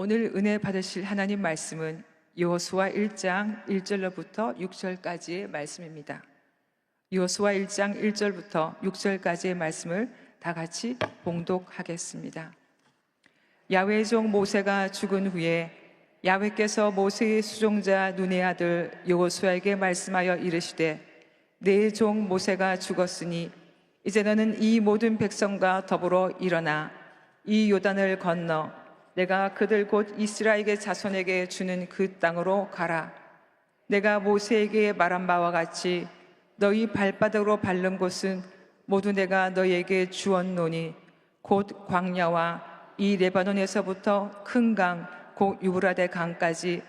오늘 은혜 받으실 하나님 말씀은 여호수아 1장 1절로부터 6절까지의 말씀입니다. 여호수아 1장 1절부터 6절까지의 말씀을 다 같이 봉독하겠습니다. 야훼의 종 모세가 죽은 후에 야훼께서 모세의 수종자 눈의 아들 여호수아에게 말씀하여 이르시되 내 종 모세가 죽었으니 이제 너는 이 모든 백성과 더불어 일어나 이 요단을 건너 내가 그들 곧 이스라엘의 자손에게 주는 그 땅으로 가라. 내가 모세에게 말한 바와 같이 너희 발바닥으로 밟는 곳은 모두 내가 너희에게 주었노니 곧 광야와 이 레바논에서부터 큰 강, 곧 유브라데 강까지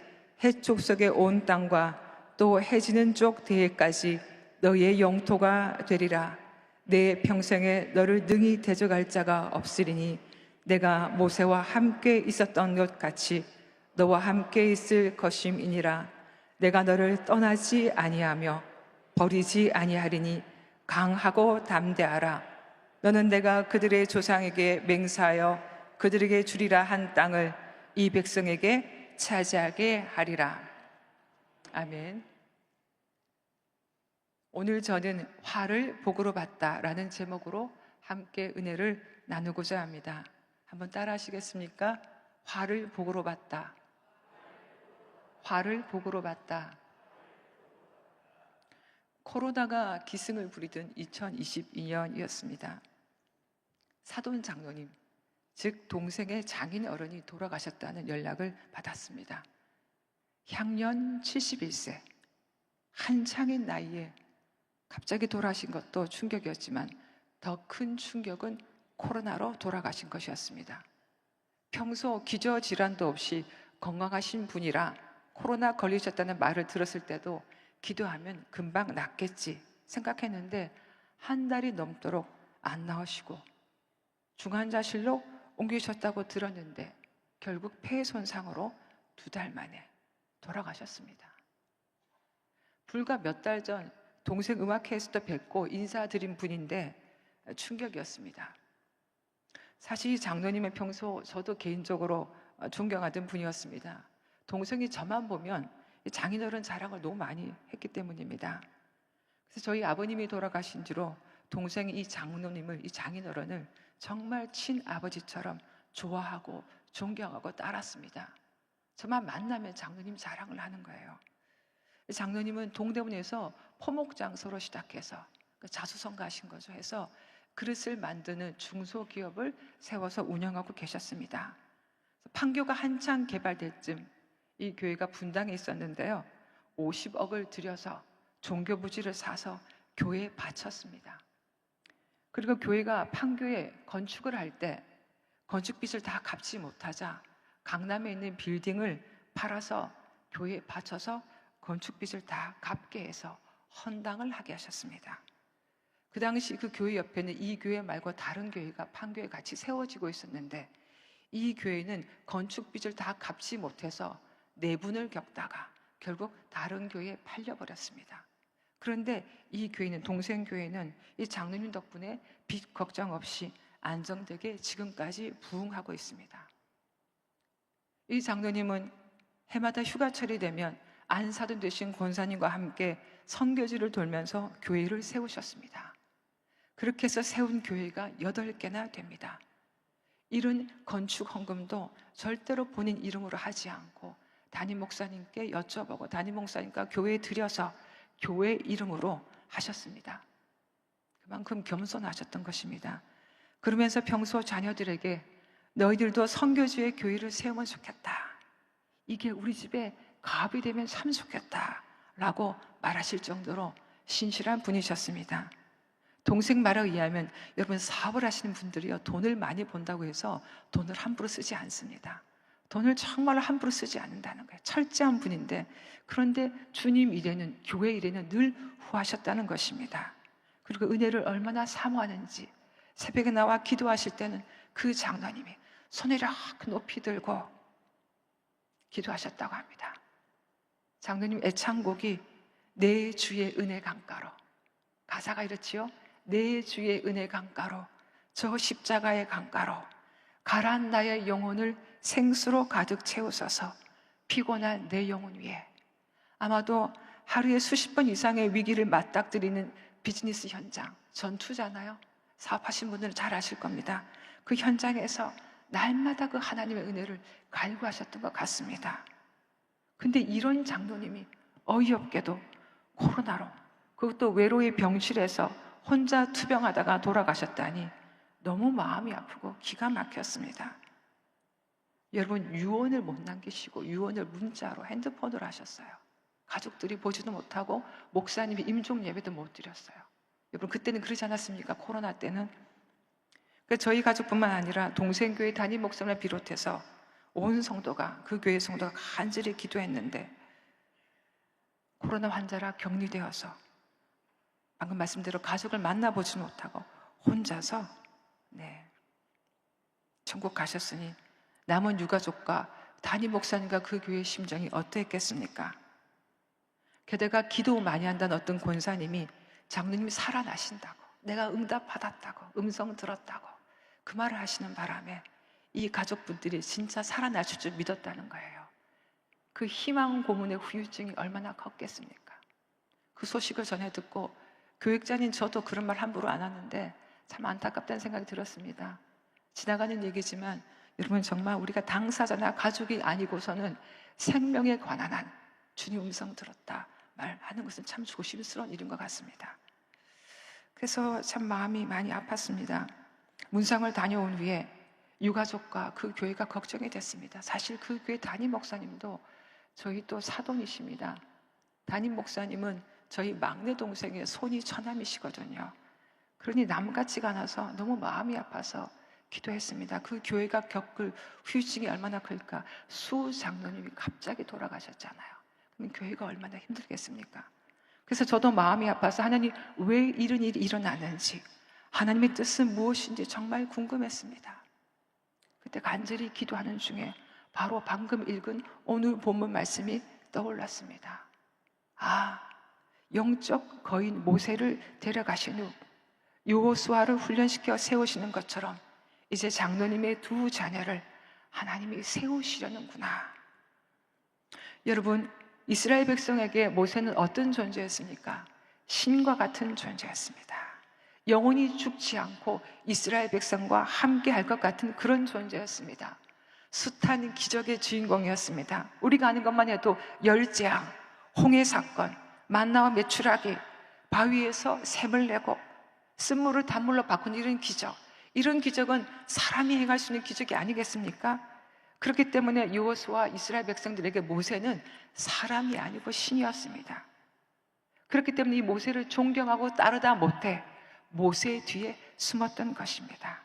해쪽 속의 온 땅과 또 해지는 쪽 대해까지 너희의 영토가 되리라. 내 평생에 너를 능히 대적할 자가 없으리니 내가 모세와 함께 있었던 것 같이 너와 함께 있을 것임이니라. 내가 너를 떠나지 아니하며 버리지 아니하리니 강하고 담대하라. 너는 내가 그들의 조상에게 맹세하여 그들에게 주리라 한 땅을 이 백성에게 차지하게 하리라. 아멘. 오늘 저는 화를 복으로 받다라는 제목으로 함께 은혜를 나누고자 합니다. 한번 따라 하시겠습니까? 화를 복으로 받다. 화를 복으로 받다. 코로나가 기승을 부리던 2022년이었습니다. 사돈 장로님, 즉 동생의 장인 어른이 돌아가셨다는 연락을 받았습니다. 향년 71세, 한창인 나이에 갑자기 돌아가신 것도 충격이었지만 더 큰 충격은 코로나로 돌아가신 것이었습니다. 평소 기저질환도 없이 건강하신 분이라 코로나 걸리셨다는 말을 들었을 때도 기도하면 금방 낫겠지 생각했는데 한 달이 넘도록 안 나오시고 중환자실로 옮기셨다고 들었는데 결국 폐 손상으로 2달 만에 돌아가셨습니다. 불과 몇 달 전 동생 음악회에서도 뵙고 인사드린 분인데 충격이었습니다. 사실 이 장로님은 평소 저도 개인적으로 존경하던 분이었습니다. 동생이 저만 보면 장인어른 자랑을 너무 많이 했기 때문입니다. 그래서 저희 아버님이 돌아가신 뒤로 동생이 이 장로님을, 이 장인어른을 정말 친아버지처럼 좋아하고 존경하고 따랐습니다. 저만 만나면 장로님 자랑을 하는 거예요. 장로님은 동대문에서 포목장소로 시작해서 자수성가 하신 거죠. 해서 그릇을 만드는 중소기업을 세워서 운영하고 계셨습니다. 판교가 한창 개발될 쯤 이 교회가 분당에 있었는데요. 50억을 들여서 종교부지를 사서 교회에 바쳤습니다. 그리고 교회가 판교에 건축을 할 때 건축빚을 다 갚지 못하자 강남에 있는 빌딩을 팔아서 교회에 바쳐서 건축빚을 다 갚게 해서 헌당을 하게 하셨습니다. 그 당시 그 교회 옆에는 이 교회 말고 다른 교회가 판교에 같이 세워지고 있었는데 이 교회는 건축빚을 다 갚지 못해서 내분을 겪다가 결국 다른 교회에 팔려버렸습니다. 그런데 이 교회는, 동생 교회는 이 장로님 덕분에 빚 걱정 없이 안정되게 지금까지 부흥하고 있습니다. 이 장로님은 해마다 휴가철이 되면 안사돈 되신 권사님과 함께 선교지를 돌면서 교회를 세우셨습니다. 그렇게 해서 세운 교회가 8개나 됩니다. 이런 건축 헌금도 절대로 본인 이름으로 하지 않고 담임 목사님께 여쭤보고 담임 목사님과 교회에 드려서 교회 이름으로 하셨습니다. 그만큼 겸손하셨던 것입니다. 그러면서 평소 자녀들에게 너희들도 선교지의 교회를 세우면 좋겠다. 이게 우리 집에 가업이 되면 참 좋겠다 라고 말하실 정도로 신실한 분이셨습니다. 동생 말에 의하면 여러분 사업을 하시는 분들이요 돈을 많이 번다고 해서 돈을 함부로 쓰지 않습니다. 돈을 정말 함부로 쓰지 않는다는 거예요. 철저한 분인데 그런데 주님 일에는, 교회 일에는 늘 후하셨다는 것입니다. 그리고 은혜를 얼마나 사모하는지 새벽에 나와 기도하실 때는 그 장로님이 손을 이렇게 높이 들고 기도하셨다고 합니다. 장로님 애창곡이 내 주의 은혜 강가로, 가사가 이렇지요. 내 주의 은혜 강가로, 저 십자가의 강가로 가란 나의 영혼을 생수로 가득 채우소서. 피곤한 내 영혼 위에. 아마도 하루에 수십 번 이상의 위기를 맞닥뜨리는 비즈니스 현장, 전투잖아요. 사업하신 분들은 잘 아실 겁니다. 그 현장에서 날마다 그 하나님의 은혜를 갈구하셨던 것 같습니다. 근데 이런 장로님이 어이없게도 코로나로, 그것도 외로이 병실에서 혼자 투병하다가 돌아가셨다니 너무 마음이 아프고 기가 막혔습니다. 여러분, 유언을 못 남기시고 유언을 문자로, 핸드폰으로 하셨어요. 가족들이 보지도 못하고 목사님이 임종 예배도 못 드렸어요. 여러분, 그때는 그러지 않았습니까? 코로나 때는. 저희 가족뿐만 아니라 동생 교회 담임 목사님을 비롯해서 온 성도가, 그 교회 성도가 간절히 기도했는데 코로나 환자라 격리되어서 방금 말씀대로 가족을 만나보지 못하고 혼자서 천국 가셨으니 남은 유가족과 담임 목사님과 그 교회의 심정이 어떠했겠습니까? 게다가 기도 많이 한다는 어떤 권사님이 장로님이 살아나신다고, 내가 응답받았다고, 음성 들었다고 그 말을 하시는 바람에 이 가족분들이 진짜 살아나실 줄 믿었다는 거예요. 그 희망 고문의 후유증이 얼마나 컸겠습니까? 그 소식을 전해 듣고 교육자인 저도 그런 말 함부로 안 하는데 참 안타깝다는 생각이 들었습니다. 지나가는 얘기지만 여러분, 정말 우리가 당사자나 가족이 아니고서는 생명에 관한 한 주님 음성 들었다 말하는 것은 참 조심스러운 일인 것 같습니다. 그래서 참 마음이 많이 아팠습니다. 문상을 다녀온 후에 유가족과 그 교회가 걱정이 됐습니다. 사실 그 교회 담임 목사님도 저희 또 사돈이십니다. 담임 목사님은 저희 막내 동생의 손이 처남이시거든요. 그러니 남 같지가 않아서 너무 마음이 아파서 기도했습니다. 그 교회가 겪을 후유증이 얼마나 클까? 수 장로님이 갑자기 돌아가셨잖아요. 그럼 교회가 얼마나 힘들겠습니까? 그래서 저도 마음이 아파서 하나님, 왜 이런 일이 일어나는지, 하나님의 뜻은 무엇인지 정말 궁금했습니다. 그때 간절히 기도하는 중에 바로 방금 읽은 오늘 본문 말씀이 떠올랐습니다. 영적 거인 모세를 데려가신 후 여호수아를 훈련시켜 세우시는 것처럼 이제 장로님의 두 자녀를 하나님이 세우시려는구나. 여러분, 이스라엘 백성에게 모세는 어떤 존재였습니까? 신과 같은 존재였습니다. 영원히 죽지 않고 이스라엘 백성과 함께 할 것 같은 그런 존재였습니다. 숱한 기적의 주인공이었습니다. 우리가 아는 것만 해도 열재앙, 홍해 사건, 만나와 메추라기, 바위에서 샘을 내고 쓴물을 단물로 바꾸는 이런 기적은 사람이 행할 수 있는 기적이 아니겠습니까? 그렇기 때문에 여호수아와 이스라엘 백성들에게 모세는 사람이 아니고 신이었습니다. 그렇기 때문에 이 모세를 존경하고 따르다 못해 모세 뒤에 숨었던 것입니다.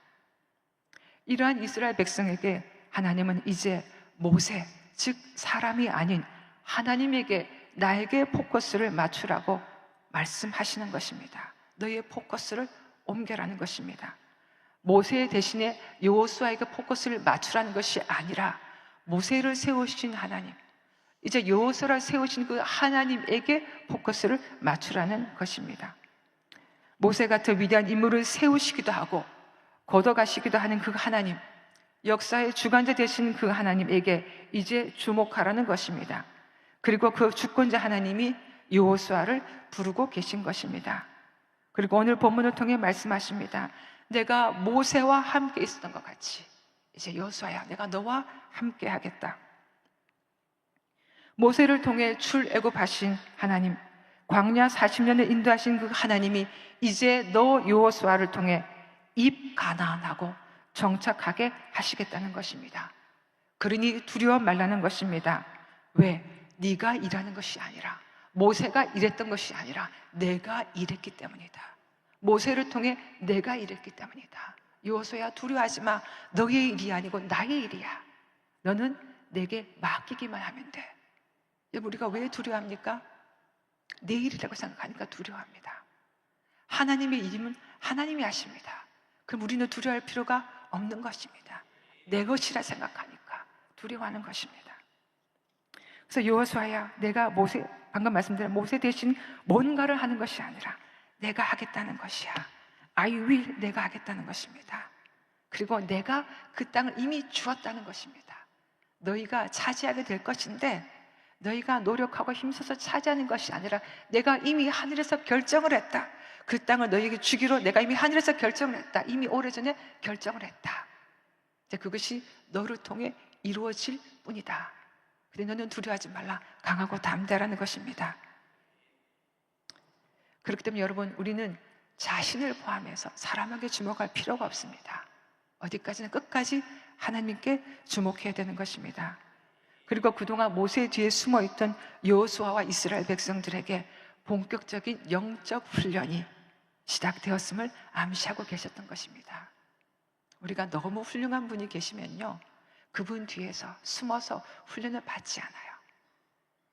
이러한 이스라엘 백성에게 하나님은 이제 모세, 즉 사람이 아닌 하나님에게, 나에게 포커스를 맞추라고 말씀하시는 것입니다. 너의 포커스를 옮겨라는 것입니다. 모세 대신에 여호수아에게 포커스를 맞추라는 것이 아니라 모세를 세우신 하나님, 이제 여호수아를 세우신 그 하나님에게 포커스를 맞추라는 것입니다. 모세 같은 위대한 인물을 세우시기도 하고 걷어가시기도 하는 그 하나님, 역사의 주관자 되신 그 하나님에게 이제 주목하라는 것입니다. 그리고 그 주권자 하나님이 여호수아를 부르고 계신 것입니다. 그리고 오늘 본문을 통해 말씀하십니다. 내가 모세와 함께 있었던 것 같이 이제 여호수아야, 내가 너와 함께 하겠다. 모세를 통해 출애굽하신 하나님, 광야 40년을 인도하신 그 하나님이 이제 너 여호수아를 통해 입 가나안하고 정착하게 하시겠다는 것입니다. 그러니 두려워 말라는 것입니다. 왜? 네가 일하는 것이 아니라, 모세가 일했던 것이 아니라 내가 일했기 때문이다. 모세를 통해 내가 일했기 때문이다. 여호수아야, 두려워하지 마. 너의 일이 아니고 나의 일이야. 너는 내게 맡기기만 하면 돼. 우리가 왜 두려워합니까? 내 일이라고 생각하니까 두려워합니다. 하나님의 일이면 하나님이 하십니다. 그럼 우리는 두려워할 필요가 없는 것입니다. 내 것이라 생각하니까 두려워하는 것입니다. 그래서 여호수아야, 내가 모세, 방금 말씀드린 모세 대신 뭔가를 하는 것이 아니라 내가 하겠다는 것이야. I will, 내가 하겠다는 것입니다. 그리고 내가 그 땅을 이미 주었다는 것입니다. 너희가 차지하게 될 것인데 너희가 노력하고 힘써서 차지하는 것이 아니라 내가 이미 하늘에서 결정을 했다. 그 땅을 너희에게 주기로 내가 이미 하늘에서 결정을 했다. 이미 오래전에 결정을 했다. 이제 그것이 너를 통해 이루어질 뿐이다. 근데 너는 두려워하지 말라. 강하고 담대라는 것입니다. 그렇기 때문에 여러분, 우리는 자신을 포함해서 사람에게 주목할 필요가 없습니다. 어디까지나 끝까지 하나님께 주목해야 되는 것입니다. 그리고 그동안 모세 뒤에 숨어있던 여호수아와 이스라엘 백성들에게 본격적인 영적 훈련이 시작되었음을 암시하고 계셨던 것입니다. 우리가 너무 훌륭한 분이 계시면요, 그분 뒤에서 숨어서 훈련을 받지 않아요.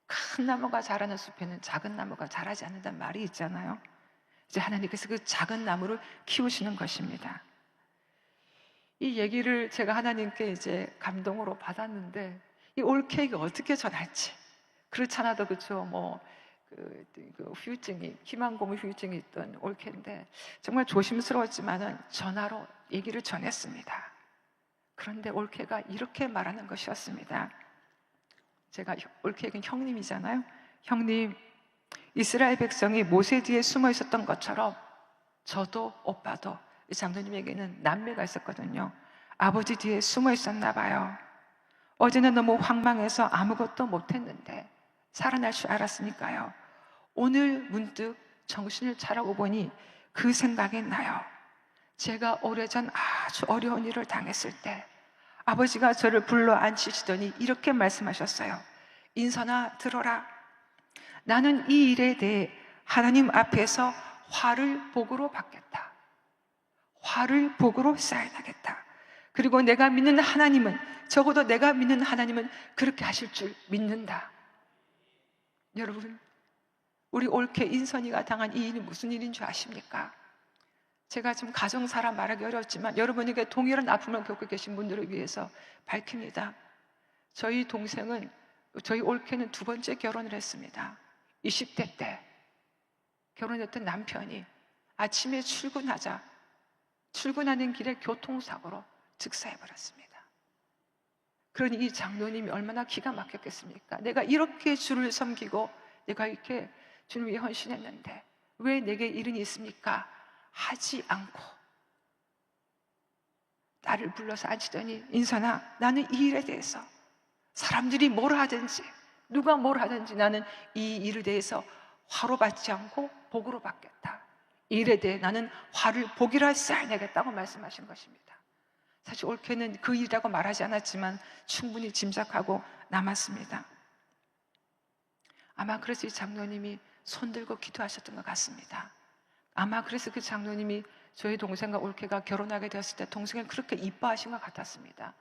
큰 나무가 자라는 숲에는 작은 나무가 자라지 않는다는 말이 있잖아요. 이제 하나님께서 그 작은 나무를 키우시는 것입니다. 이 얘기를 제가 하나님께 이제 감동으로 받았는데, 이 올케이가 어떻게 전할지, 그렇지 않아도 그렇죠, 그 후유증이, 희망고문 후유증이 있던 올케인데 정말 조심스러웠지만은 전화로 얘기를 전했습니다. 그런데 올케가 이렇게 말하는 것이었습니다. 제가 올케에겐 형님이잖아요. 형님, 이스라엘 백성이 모세 뒤에 숨어 있었던 것처럼 저도 오빠도, 이 장로님에게는 남매가 있었거든요. 아버지 뒤에 숨어 있었나 봐요. 어제는 너무 황망해서 아무것도 못했는데 살아날 줄 알았으니까요. 오늘 문득 정신을 차리고 보니 그 생각이 나요. 제가 오래전 아주 어려운 일을 당했을 때 아버지가 저를 불러 앉히시더니 이렇게 말씀하셨어요. 인선아, 들어라. 나는 이 일에 대해 하나님 앞에서 화를 복으로 받겠다. 화를 복으로 쌓여나겠다. 그리고 내가 믿는 하나님은, 적어도 내가 믿는 하나님은 그렇게 하실 줄 믿는다. 여러분, 우리 올케 인선이가 당한 이 일이 무슨 일인 줄 아십니까? 제가 지금 가정사람 말하기 어렵지만 여러분에게 동일한 아픔을 겪고 계신 분들을 위해서 밝힙니다. 저희 동생은, 저희 올케는 2번째 결혼을 했습니다. 20대 때 결혼했던 남편이 아침에 출근하는 길에 교통사고로 즉사해버렸습니다. 그러니 이 장로님이 얼마나 기가 막혔겠습니까? 내가 이렇게 주를 섬기고 내가 이렇게 주를 위해 헌신했는데 왜 내게 이른이 있습니까? 하지 않고 나를 불러서 앉히더니, 인선아, 나는 이 일에 대해서 사람들이 뭘 하든지 누가 뭘 하든지 나는 이 일에 대해서 화로 받지 않고 복으로 받겠다. 이 일에 대해 나는 화를 복이라 쌓아내겠다고 말씀하신 것입니다. 사실 올케는 그 일이라고 말하지 않았지만 충분히 짐작하고 남았습니다. 아마 그래서 이 장로님이 손들고 기도하셨던 것 같습니다. 아마 그래서 그 장로님이 저희 동생과 올케가 결혼하게 되었을 때 동생을 그렇게 이뻐하신 것 같았습니다.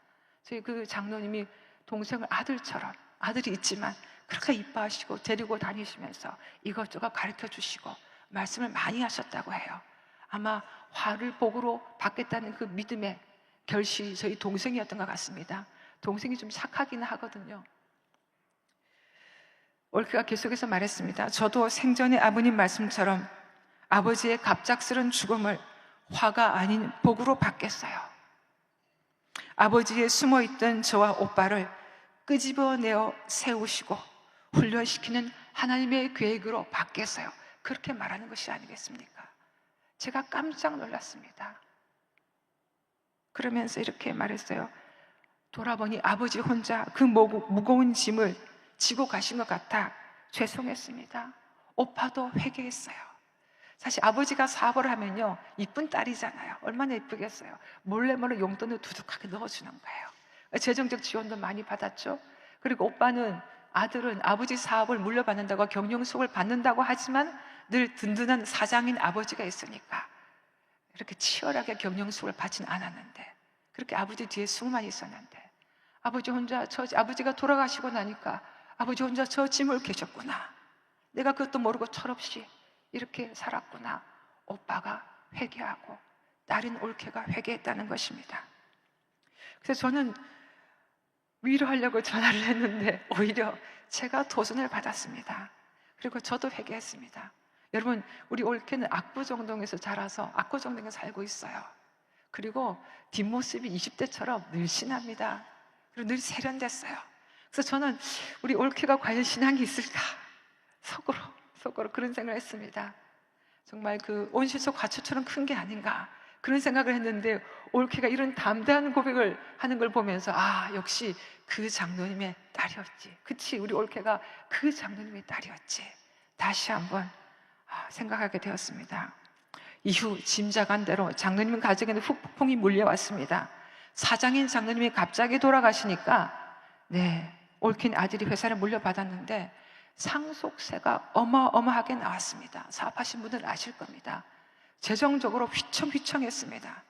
저희 그 장로님이 동생을 아들처럼, 아들이 있지만 그렇게 이뻐하시고 데리고 다니시면서 이것저것 가르쳐 주시고 말씀을 많이 하셨다고 해요. 아마 화를 복으로 받겠다는 그 믿음의 결실이 저희 동생이었던 것 같습니다. 동생이 좀 착하기는 하거든요. 올케가 계속해서 말했습니다. 저도 생전에 아버님 말씀처럼 아버지의 갑작스런 죽음을 화가 아닌 복으로 받겠어요. 아버지의 숨어있던 저와 오빠를 끄집어내어 세우시고 훈련시키는 하나님의 계획으로 받겠어요. 그렇게 말하는 것이 아니겠습니까? 제가 깜짝 놀랐습니다. 그러면서 이렇게 말했어요. 돌아보니 아버지 혼자 그 무거운 짐을 지고 가신 것 같아 죄송했습니다. 오빠도 회개했어요. 사실 아버지가 사업을 하면요, 이쁜 딸이잖아요. 얼마나 이쁘겠어요. 몰래 용돈을 두둑하게 넣어주는 거예요. 재정적 지원도 많이 받았죠. 그리고 오빠는, 아들은 아버지 사업을 물려받는다고 경영수업을 받는다고 하지만 늘 든든한 사장인 아버지가 있으니까 이렇게 치열하게 경영수업을 받지는 않았는데, 그렇게 아버지 뒤에 숨만 있었는데, 아버지가 돌아가시고 나니까 아버지 혼자 저 짐을 계셨구나. 내가 그것도 모르고 철없이 이렇게 살았구나. 오빠가 회개하고 딸인 올케가 회개했다는 것입니다. 그래서 저는 위로하려고 전화를 했는데 오히려 제가 도전을 받았습니다. 그리고 저도 회개했습니다. 여러분, 우리 올케는 압구정동에서 자라서 압구정동에 살고 있어요. 그리고 뒷모습이 20대처럼 늘씬합니다. 그리고 늘 세련됐어요. 그래서 저는 우리 올케가 과연 신앙이 있을까? 속으로 그런 생각을 했습니다. 정말 그 온실속 가초처럼 큰 게 아닌가 그런 생각을 했는데, 올케가 이런 담대한 고백을 하는 걸 보면서 역시 그 장로님의 딸이었지. 그치, 우리 올케가 그 장로님의 딸이었지. 다시 한번 생각하게 되었습니다. 이후 짐작한 대로 장로님 가정에는 후폭풍이 몰려왔습니다. 사장인 장로님이 갑자기 돌아가시니까 올케는 아들이 회사를 물려받았는데 상속세가 어마어마하게 나왔습니다. 사업하신 분들 아실 겁니다. 재정적으로 휘청휘청했습니다.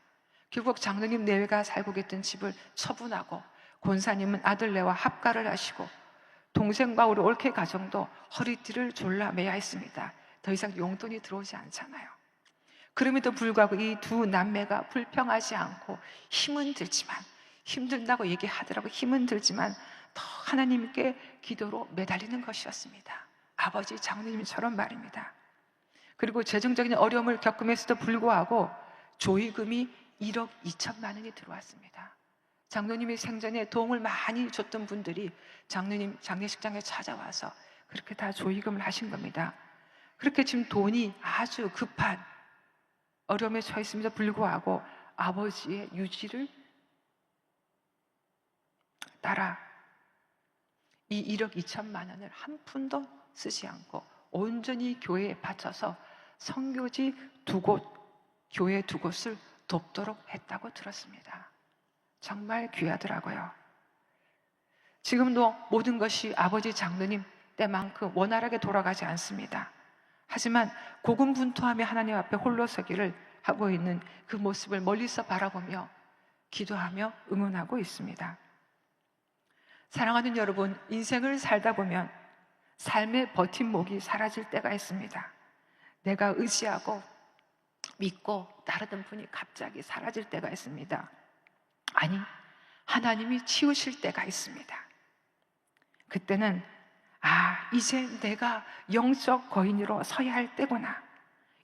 결국 장로님 내외가 살고 있던 집을 처분하고, 권사님은 아들내와 합가를 하시고, 동생과 우리 올케 가정도 허리띠를 졸라매야 했습니다. 더 이상 용돈이 들어오지 않잖아요. 그럼에도 불구하고 이 두 남매가 불평하지 않고, 힘은 들지만, 힘들다고 얘기하더라고. 힘은 들지만 더 하나님께 기도로 매달리는 것이었습니다. 아버지 장로님처럼 말입니다. 그리고 재정적인 어려움을 겪음에서도 불구하고 조의금이 1억 2천만 원이 들어왔습니다. 장로님이 생전에 도움을 많이 줬던 분들이 장로님 장례식장에 찾아와서 그렇게 다 조의금을 하신 겁니다. 그렇게 지금 돈이 아주 급한 어려움에 처했음에도 불구하고 아버지의 유지를 따라 이 1억 2천만 원을 한 푼도 쓰지 않고 온전히 교회에 바쳐서 선교지 2곳, 교회 2곳을 돕도록 했다고 들었습니다. 정말 귀하더라고요. 지금도 모든 것이 아버지 장로님 때만큼 원활하게 돌아가지 않습니다. 하지만 고군분투하며 하나님 앞에 홀로 서기를 하고 있는 그 모습을 멀리서 바라보며 기도하며 응원하고 있습니다. 사랑하는 여러분, 인생을 살다 보면 삶의 버팀목이 사라질 때가 있습니다. 내가 의지하고 믿고 따르던 분이 갑자기 사라질 때가 있습니다. 아니, 하나님이 치우실 때가 있습니다. 그때는 이제 내가 영적 거인으로 서야 할 때구나,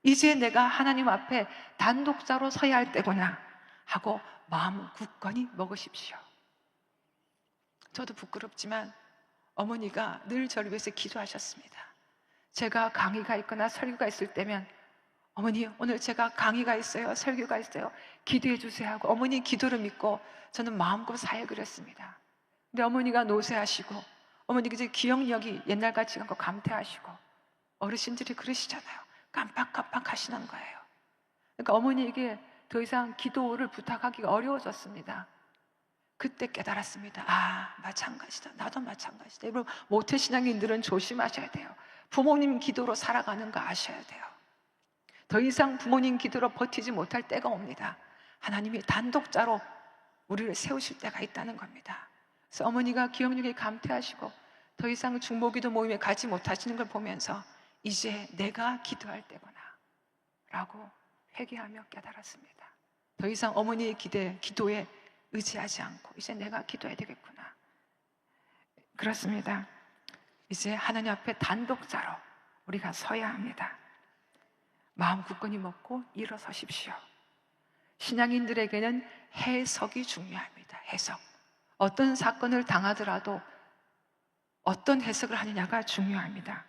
이제 내가 하나님 앞에 단독자로 서야 할 때구나 하고 마음을 굳건히 먹으십시오. 저도 부끄럽지만 어머니가 늘 저를 위해서 기도하셨습니다. 제가 강의가 있거나 설교가 있을 때면 어머니, 오늘 제가 강의가 있어요, 설교가 있어요, 기도해 주세요 하고 어머니 기도를 믿고 저는 마음껏 사역을 했습니다. 근데 어머니가 노쇠하시고, 어머니가 이제 기억력이 옛날 같지 않고 감퇴하시고, 어르신들이 그러시잖아요. 깜빡깜빡 하시는 거예요. 그러니까 어머니에게 더 이상 기도를 부탁하기가 어려워졌습니다. 그때 깨달았습니다. 마찬가지다. 나도 마찬가지다. 여러분, 모태신앙인들은 조심하셔야 돼요. 부모님 기도로 살아가는 거 아셔야 돼요. 더 이상 부모님 기도로 버티지 못할 때가 옵니다. 하나님이 단독자로 우리를 세우실 때가 있다는 겁니다. 그래서 어머니가 기억력이 감퇴하시고 더 이상 중보기도 모임에 가지 못하시는 걸 보면서 이제 내가 기도할 때구나 라고 회개하며 깨달았습니다. 더 이상 어머니의 기도에 의지하지 않고 이제 내가 기도해야 되겠구나. 그렇습니다. 이제 하나님 앞에 단독자로 우리가 서야 합니다. 마음 굳건히 먹고 일어서십시오. 신앙인들에게는 해석이 중요합니다. 해석. 어떤 사건을 당하더라도 어떤 해석을 하느냐가 중요합니다.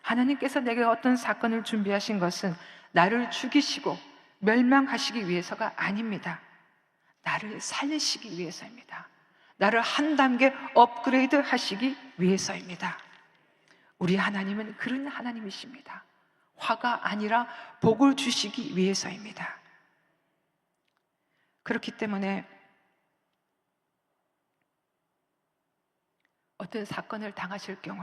하나님께서 내게 어떤 사건을 준비하신 것은 나를 죽이시고 멸망하시기 위해서가 아닙니다. 나를 살리시기 위해서입니다. 나를 한 단계 업그레이드 하시기 위해서입니다. 우리 하나님은 그런 하나님이십니다. 화가 아니라 복을 주시기 위해서입니다. 그렇기 때문에 어떤 사건을 당하실 경우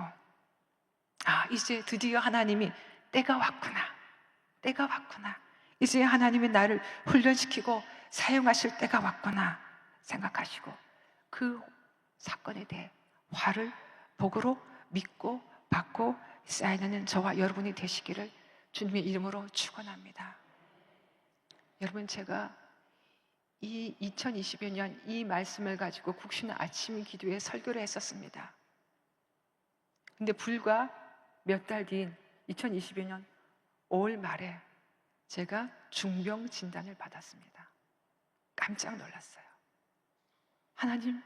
이제 드디어 하나님이 때가 왔구나, 때가 왔구나, 이제 하나님이 나를 훈련시키고 사용하실 때가 왔구나 생각하시고 그 사건에 대해 화를 복으로 믿고 받고 쌓이는 저와 여러분이 되시기를 주님의 이름으로 축원합니다. 여러분, 제가 이 2020여 년 이 말씀을 가지고 국신 아침 기도에 설교를 했었습니다. 근데 불과 몇 달 뒤인 2020여 년 5월 말에 제가 중병 진단을 받았습니다. 깜짝 놀랐어요. 하나님,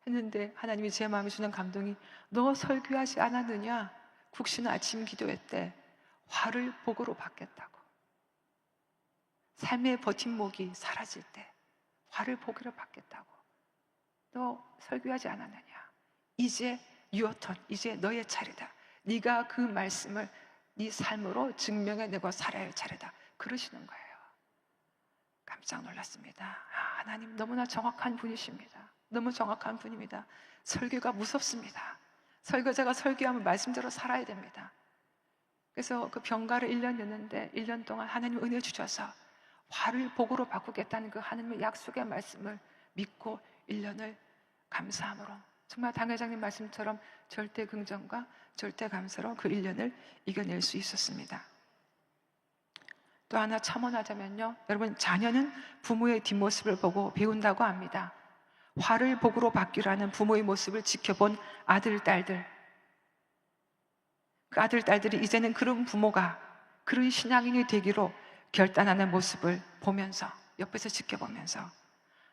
했는데 하나님이 제 마음에 주는 감동이, 너 설교하지 않았느냐? 국신 아침 기도회 때 화를 복으로 바뀌었다고. 삶의 버팀목이 사라질 때 화를 복으로 바뀌었다고. 너 설교하지 않았느냐? 이제 your turn, 이제 너의 차례다. 네가 그 말씀을 네 삶으로 증명해내고 살아야 할 차례다. 그러시는 거예요. 깜짝 놀랐습니다. 하나님 너무나 정확한 분이십니다. 너무 정확한 분입니다. 설교가 무섭습니다. 설교자가 설교하면 말씀대로 살아야 됩니다. 그래서 그 병가를 1년 였는데 1년 동안 하나님 은혜 주셔서 화를 복으로 바꾸겠다는 그 하나님의 약속의 말씀을 믿고 1년을 감사함으로, 정말 당 회장님 말씀처럼 절대 긍정과 절대 감사로 그 1년을 이겨낼 수 있었습니다. 또 하나 첨언하자면요, 여러분, 자녀는 부모의 뒷모습을 보고 배운다고 합니다. 화를 복으로 바뀌라는 부모의 모습을 지켜본 아들, 딸들, 그 아들, 딸들이 이제는 그런 부모가, 그런 신앙인이 되기로 결단하는 모습을 보면서, 옆에서 지켜보면서,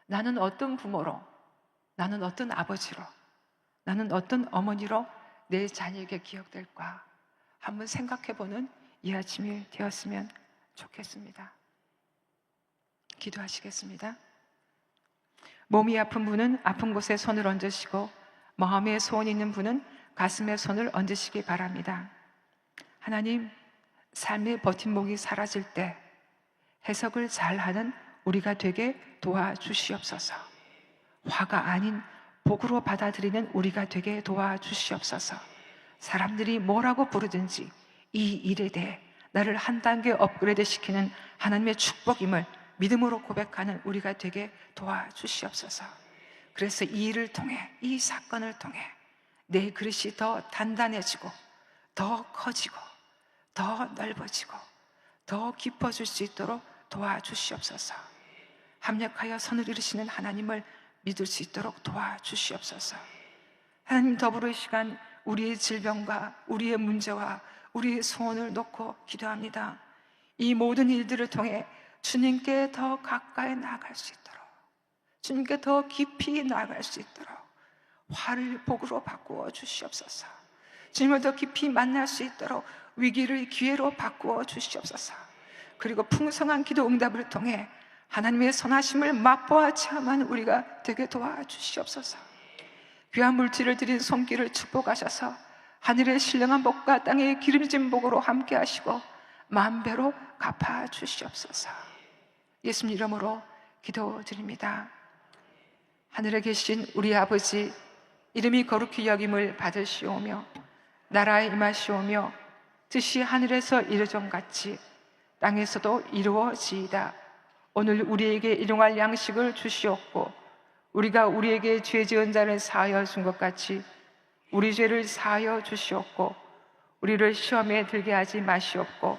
나는 어떤 부모로, 나는 어떤 아버지로, 나는 어떤 어머니로 내 자녀에게 기억될까 한번 생각해보는 이 아침이 되었으면 좋겠습니다. 기도하시겠습니다. 몸이 아픈 분은 아픈 곳에 손을 얹으시고, 마음에 소원 있는 분은 가슴에 손을 얹으시기 바랍니다. 하나님, 삶의 버팀목이 사라질 때 해석을 잘하는 우리가 되게 도와주시옵소서. 화가 아닌 복으로 받아들이는 우리가 되게 도와주시옵소서. 사람들이 뭐라고 부르든지 이 일에 대해 나를 한 단계 업그레이드 시키는 하나님의 축복임을 믿음으로 고백하는 우리가 되게 도와주시옵소서. 그래서 이 일을 통해, 이 사건을 통해 내 그릇이 더 단단해지고 더 커지고 더 넓어지고 더 깊어질 수 있도록 도와주시옵소서. 합력하여 선을 이루시는 하나님을 믿을 수 있도록 도와주시옵소서. 하나님, 더불어 이 시간 우리의 질병과 우리의 문제와 우리의 소원을 놓고 기도합니다. 이 모든 일들을 통해 주님께 더 가까이 나아갈 수 있도록, 주님께 더 깊이 나아갈 수 있도록 화를 복으로 바꾸어 주시옵소서. 주님을 더 깊이 만날 수 있도록 위기를 기회로 바꾸어 주시옵소서. 그리고 풍성한 기도 응답을 통해 하나님의 선하심을 맛보아 체험하는 우리가 되게 도와주시옵소서. 귀한 물질을 드린 손길을 축복하셔서 하늘의 신령한 복과 땅의 기름진 복으로 함께 하시고 만배로 갚아주시옵소서. 예수님 이름으로 기도드립니다. 하늘에 계신 우리 아버지, 이름이 거룩히 여김을 받으시오며 나라에 임하시오며 뜻이 하늘에서 이루어진 같이 땅에서도 이루어지이다. 오늘 우리에게 일용할 양식을 주시옵고 우리가 우리에게 죄 지은 자를 사하여 준 것 같이 우리 죄를 사하여 주시옵고 우리를 시험에 들게 하지 마시옵고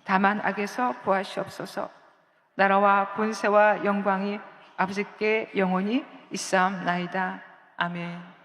다만 악에서 구하시옵소서. 나라와 권세와 영광이 아버지께 영원히 있사옵나이다. 아멘.